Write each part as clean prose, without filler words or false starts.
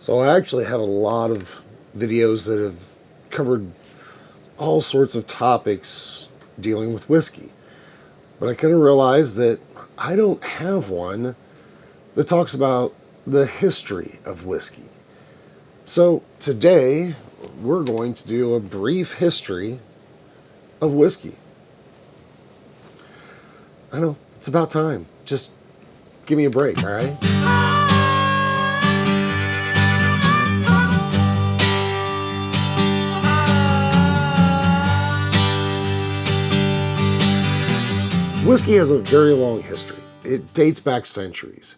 So I actually have a lot of videos that have covered all sorts of topics dealing with whiskey. But I kind of realized that I don't have one that talks about the history of whiskey. So today we're going to do a brief history of whiskey. I know, it's about time. Just give me a break, all right? Whiskey has a very long history. It dates back centuries.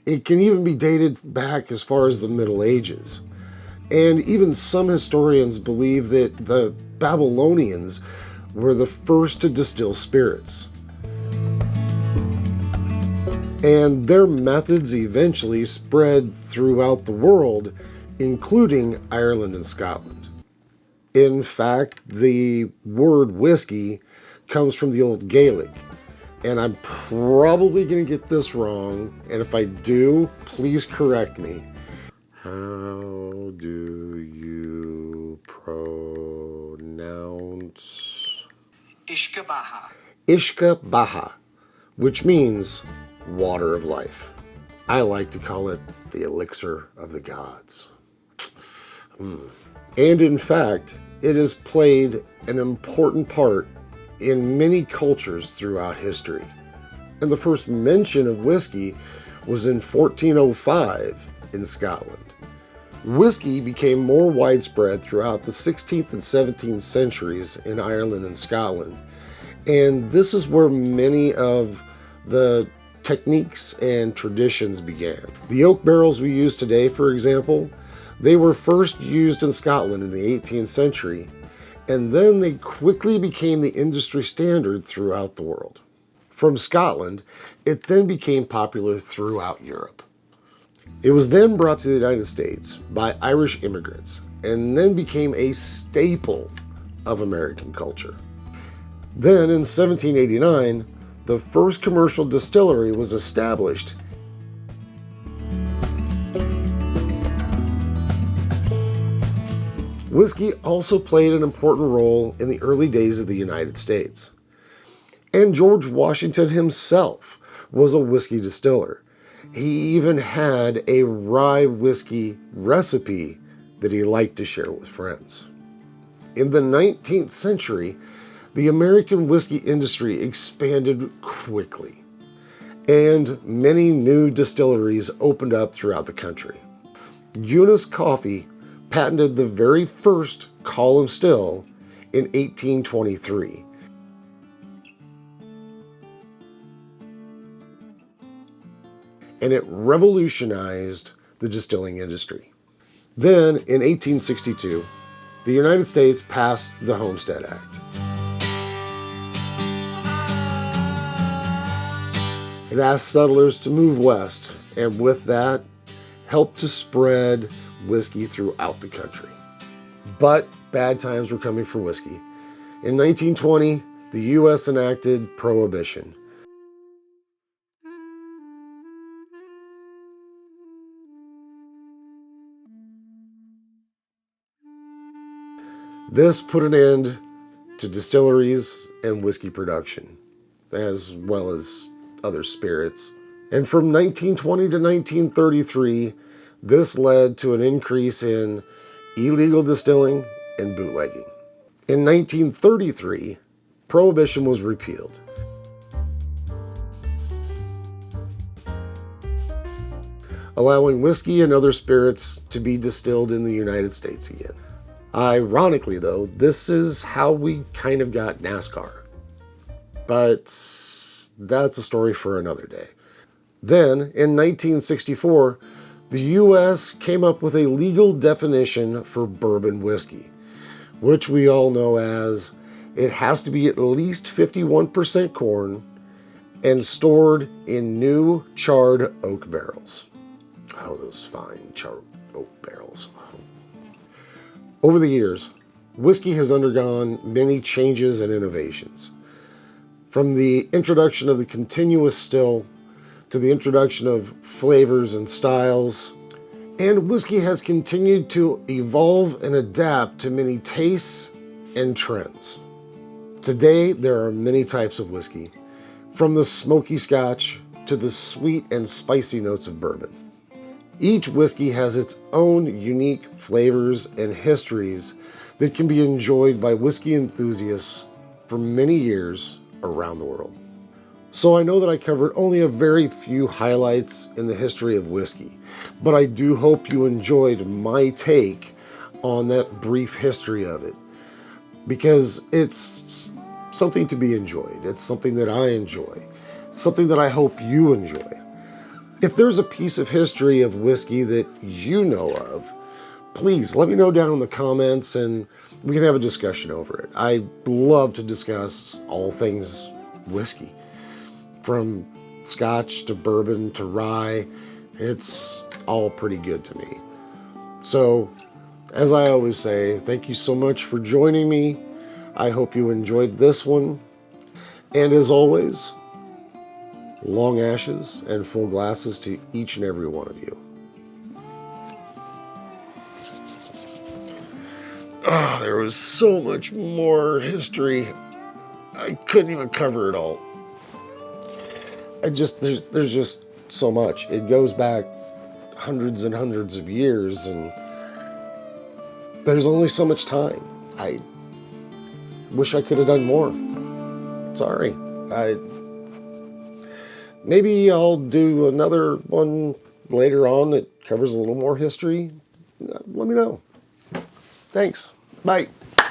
It can even be dated back as far as the Middle Ages. And even some historians believe that the Babylonians were the first to distill spirits. And their methods eventually spread throughout the world, including Ireland and Scotland. In fact, the word whiskey comes from the old Gaelic. And I'm probably going to get this wrong, and if I do, please correct me. How do you pronounce? Ishkabaha. Ishkabaha, which means water of life. I like to call it the elixir of the gods. And in fact, it has played an important part in many cultures throughout history. And the first mention of whiskey was in 1405 in Scotland. Whiskey became more widespread throughout the 16th and 17th centuries in Ireland and Scotland. And this is where many of the techniques and traditions began. The oak barrels we use today, for example, they were first used in Scotland in the 18th century, and then they quickly became the industry standard throughout the world. From Scotland, it then became popular throughout Europe. It was then brought to the United States by Irish immigrants, and then became a staple of American culture. Then in 1789, the first commercial distillery was established. Whiskey also played an important role in the early days of the United States. And George Washington himself was a whiskey distiller. He even had a rye whiskey recipe that he liked to share with friends. In the 19th century, the American whiskey industry expanded quickly, and many new distilleries opened up throughout the country. Aenneas Coffey patented the very first column still in 1823. And it revolutionized the distilling industry. Then, in 1862, the United States passed the Homestead Act. It asked settlers to move west, and with that, helped to spread whiskey throughout the country. But bad times were coming for whiskey. In 1920, the U.S. enacted Prohibition. This put an end to distilleries and whiskey production, as well as other spirits. And from 1920 to 1933, this led to an increase in illegal distilling and bootlegging. In 1933, Prohibition was repealed. Allowing whiskey and other spirits to be distilled in the United States again. Ironically, though, this is how we kind of got NASCAR. But that's a story for another day. Then, in 1964, the U.S. came up with a legal definition for bourbon whiskey, which we all know as it has to be at least 51% corn and stored in new charred oak barrels. Oh, those fine charred oak barrels. Over the years, whiskey has undergone many changes and innovations. From the introduction of the continuous still to the introduction of flavors and styles, And whiskey has continued to evolve and adapt to many tastes and trends. Today, there are many types of whiskey, from the smoky Scotch to the sweet and spicy notes of bourbon. Each whiskey has its own unique flavors and histories that can be enjoyed by whiskey enthusiasts for many years around the world. So I know that I covered only a very few highlights in the history of whiskey, but I do hope you enjoyed my take on that brief history of it, because it's something to be enjoyed. It's something that I enjoy, something that I hope you enjoy. If there's a piece of history of whiskey that you know of, please let me know down in the comments and we can have a discussion over it. I love to discuss all things whiskey, from Scotch to bourbon to rye. It's all pretty good to me. So, as I always say, thank you so much for joining me. I hope you enjoyed this one. And as always, long ashes and full glasses to each and every one of you. Oh, there was so much more history. I couldn't even cover it all. There's just so much. It goes back hundreds and hundreds of years, and there's only so much time. I wish I could have done more. Sorry. Maybe I'll do another one later on that covers a little more history. Let me know. Thanks. Bye.